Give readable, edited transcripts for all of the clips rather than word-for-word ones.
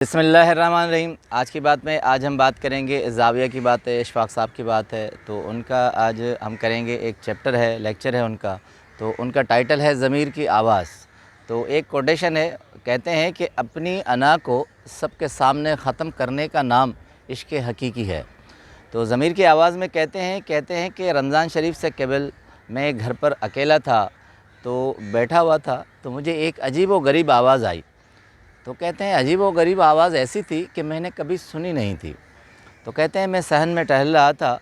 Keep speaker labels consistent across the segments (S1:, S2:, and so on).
S1: बिस्मिल्लाहिर्रहमानिर्रहीम। आज की बात में आज हम बात करेंगे ज़ाविया की बात है, इशफाक साहब की बात है। तो उनका आज हम करेंगे, एक चैप्टर है, लेक्चर है उनका। तो उनका टाइटल है ज़मीर की आवाज़। तो एक कोटेशन है, कहते हैं कि अपनी अना को सबके सामने ख़त्म करने का नाम इश्क़ हकीकी है। तो ज़मीर की आवाज़ में कहते हैं कि रमज़ान शरीफ से कबल मैं घर पर अकेला था, तो बैठा हुआ था, तो मुझे एक अजीब व गरीब आवाज़ आई। तो कहते हैं अजीब व गरीब आवाज़ ऐसी थी कि मैंने कभी सुनी नहीं थी। तो कहते हैं मैं सहन में टहल रहा था,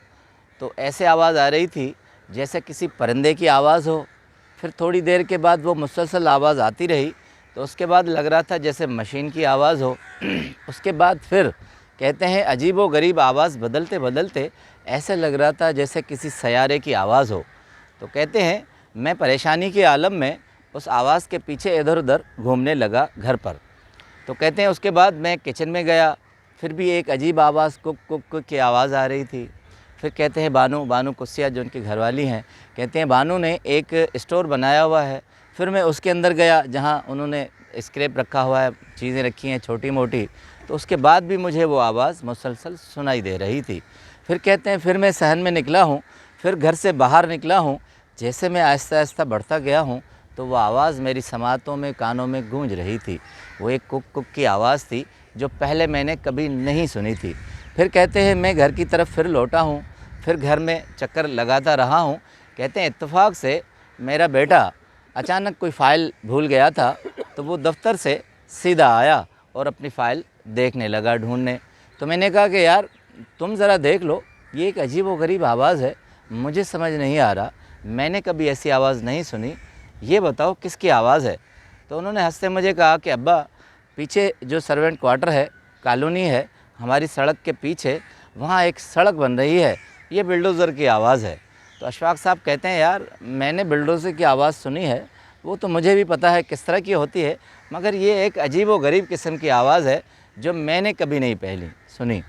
S1: तो ऐसे आवाज़ आ रही थी जैसे किसी परिंदे की आवाज़ हो। फिर थोड़ी देर के बाद वो मुसलसल आवाज़ आती रही, तो उसके बाद लग रहा था जैसे मशीन की आवाज़ हो। उसके बाद फिर कहते हैं अजीब व गरीब आवाज़ बदलते बदलते ऐसे लग रहा था जैसे किसी सैयारे की आवाज़ हो। तो कहते हैं मैं परेशानी के आलम में उस आवाज़ के पीछे इधर उधर घूमने लगा घर पर। तो कहते हैं उसके बाद मैं किचन में गया, फिर भी एक अजीब आवाज़ कुक कुक कुक की आवाज़ आ रही थी। फिर कहते हैं बानू कुस्सिया जो उनकी घरवाली हैं, कहते हैं बानू ने एक स्टोर बनाया हुआ है। फिर मैं उसके अंदर गया जहाँ उन्होंने स्क्रैप रखा हुआ है, चीज़ें रखी हैं छोटी मोटी। तो उसके बाद भी मुझे वो आवाज़ मुसलसल सुनाई दे रही थी। फिर कहते हैं फिर मैं सहन में निकला हूँ, फिर घर से बाहर निकला हूँ। जैसे मैं आहिस्ता आहिस्ता बढ़ता गया हूँ, तो वो आवाज़ मेरी समातों में, कानों में गूंज रही थी। वो एक कुक कुक की आवाज़ थी जो पहले मैंने कभी नहीं सुनी थी। फिर कहते हैं मैं घर की तरफ फिर लौटा हूँ, फिर घर में चक्कर लगाता रहा हूँ। कहते हैं इत्तेफाक से मेरा बेटा अचानक कोई फ़ाइल भूल गया था, तो वो दफ्तर से सीधा आया और अपनी फ़ाइल देखने लगा, ढूंढने। तो मैंने कहा कि यार तुम ज़रा देख लो, ये एक अजीब व गरीब आवाज़ है, मुझे समझ नहीं आ रहा, मैंने कभी ऐसी आवाज़ नहीं सुनी, ये बताओ किसकी आवाज़ है। तो उन्होंने हंसते मुझे कहा कि अब्बा पीछे जो सर्वेंट क्वार्टर है, कॉलोनी है हमारी सड़क के पीछे, वहाँ एक सड़क बन रही है, ये बिल्डोज़र की आवाज़ है। तो अशफाक साहब कहते हैं यार मैंने बिल्डोज़र की आवाज़ सुनी है, वो तो मुझे भी पता है किस तरह की होती है, मगर ये एक अजीब व गरीब किस्म की आवाज़ है जो मैंने कभी नहीं पहली सुनी।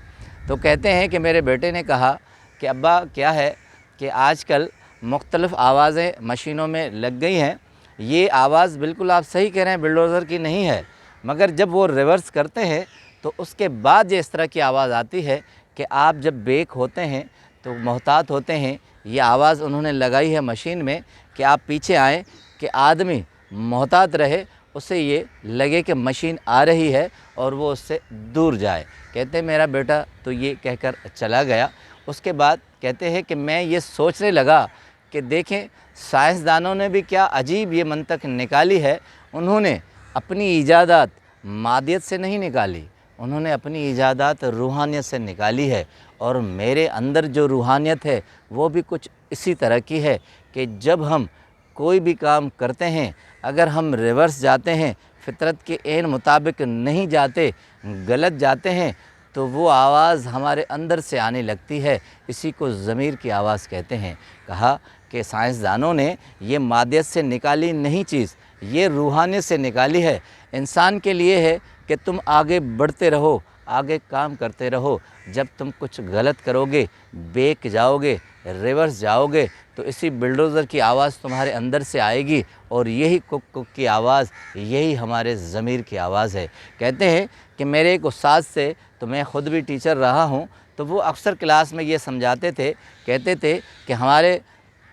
S1: तो कहते हैं कि मेरे बेटे ने कहा कि अब्बा क्या है कि आजकल मुख्तलिफ़ आवाज़ें मशीनों में लग गई हैं, ये आवाज़ बिल्कुल आप सही कह रहे हैं बिल्डोज़र की नहीं है, मगर जब वो रिवर्स करते हैं तो उसके बाद ये इस तरह की आवाज़ आती है कि आप जब ब्रेक होते हैं तो मोहतात होते हैं। ये आवाज़ उन्होंने लगाई है मशीन में कि आप पीछे आएँ, कि आदमी मोहतात रहे, उससे ये लगे कि मशीन आ रही है और वो उससे दूर जाए। कहते हैं मेरा बेटा तो ये कहकर चला गया। उसके बाद कहते हैं कि मैं ये सोचने लगा कि देखें साइंसदानों ने भी क्या अजीब ये मंतक निकाली है। उन्होंने अपनी ईजादात मादियत से नहीं निकाली, उन्होंने अपनी ईजादात रूहानियत से निकाली है। और मेरे अंदर जो रूहानियत है वो भी कुछ इसी तरह की है कि जब हम कोई भी काम करते हैं, अगर हम रिवर्स जाते हैं, फितरत के ऐन मुताबिक नहीं जाते, गलत जाते हैं, तो वो आवाज़ हमारे अंदर से आने लगती है। इसी को ज़मीर की आवाज़ कहते हैं। कहा कि साइंसदानों ने ये मादियत से निकाली नहीं चीज़, ये रूहानियत से निकाली है। इंसान के लिए है कि तुम आगे बढ़ते रहो, आगे काम करते रहो। जब तुम कुछ गलत करोगे, बेक जाओगे, रिवर्स जाओगे, तो इसी बिल्डोज़र की आवाज़ तुम्हारे अंदर से आएगी और यही कुक कुक की आवाज़, यही हमारे ज़मीर की आवाज़ है। कहते हैं कि मेरे एक उस्ताद से, तो मैं ख़ुद भी टीचर रहा हूँ, तो वो अक्सर क्लास में ये समझाते थे, कहते थे कि हमारे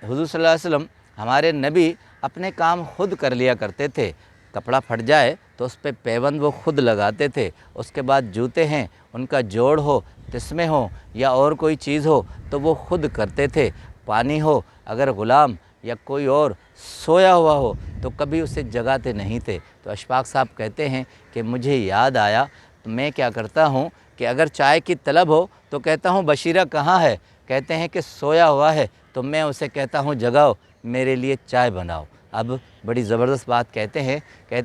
S1: हुज़ूर सल्लल्लाहु अलैहि वसल्लम, हमारे नबी अपने काम खुद कर लिया करते थे। कपड़ा फट जाए तो उस पर पैबंद वो खुद लगाते थे। उसके बाद जूते हैं, उनका जोड़ हो, तिस्मे हो या और कोई चीज़ हो तो वो खुद करते थे। पानी हो, अगर ग़ुलाम या कोई और सोया हुआ हो तो कभी उसे जगाते नहीं थे। तो अशफाक साहब कहते हैं कि मुझे याद आया, तो मैं क्या करता हूँ कि अगर चाय की तलब हो तो कहता हूँ बशीरा कहाँ है, कहते हैं कि सोया हुआ है, तो मैं उसे कहता हूँ जगाओ, मेरे लिए चाय बनाओ। अब बड़ी ज़बरदस्त बात कहते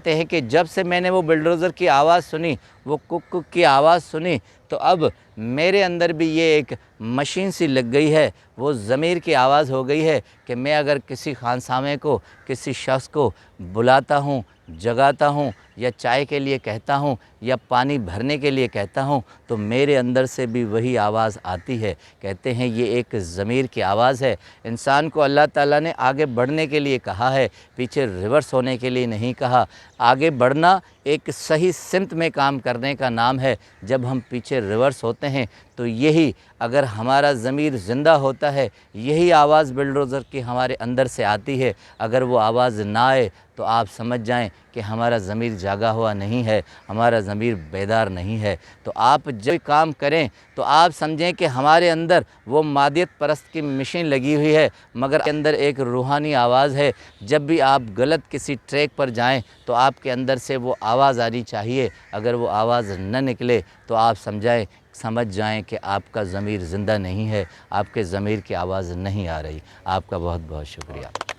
S1: हैं कि जब से मैंने वो बिल्डोज़र की आवाज़ सुनी, वो कुक कुक की आवाज़ सुनी, तो अब मेरे अंदर भी ये एक मशीन सी लग गई है, वो ज़मीर की आवाज़ हो गई है कि मैं अगर किसी खानसामे को, किसी शख्स को बुलाता हूँ, जगाता हूँ या चाय के लिए कहता हूँ या पानी भरने के लिए कहता हूँ, तो मेरे अंदर से भी वही आवाज़ आती है। कहते हैं ये एक ज़मीर की आवाज़ है। इंसान को अल्लाह ताला ने आगे बढ़ने के लिए कहा है, पीछे रिवर्स होने के लिए नहीं कहा। आगे बढ़ना ایک صحیح سمت میں کام کرنے کا نام ہے۔ جب ہم پیچھے ریورس ہوتے ہیں تو یہی اگر ہمارا ضمیر زندہ ہوتا ہے، یہی آواز بلڈوزر کی ہمارے اندر سے آتی ہے، اگر وہ آواز نہ آئے تو آپ سمجھ جائیں کہ ہمارا ضمیر جاگا ہوا نہیں ہے، ہمارا ضمیر بیدار نہیں ہے۔ تو آپ جب کام کریں تو آپ سمجھیں کہ ہمارے اندر وہ مادیت پرست کی مشین لگی ہوئی ہے، مگر اندر ایک روحانی آواز ہے۔ جب بھی آپ غلط کسی ٹریک پر جائیں تو آپ کے اندر سے وہ آواز آنی چاہیے، اگر وہ آواز نہ نکلے تو آپ سمجھ جائیں کہ آپ کا ضمیر زندہ نہیں ہے، آپ کے ضمیر کی آواز نہیں آ رہی۔ آپ کا بہت بہت شکریہ۔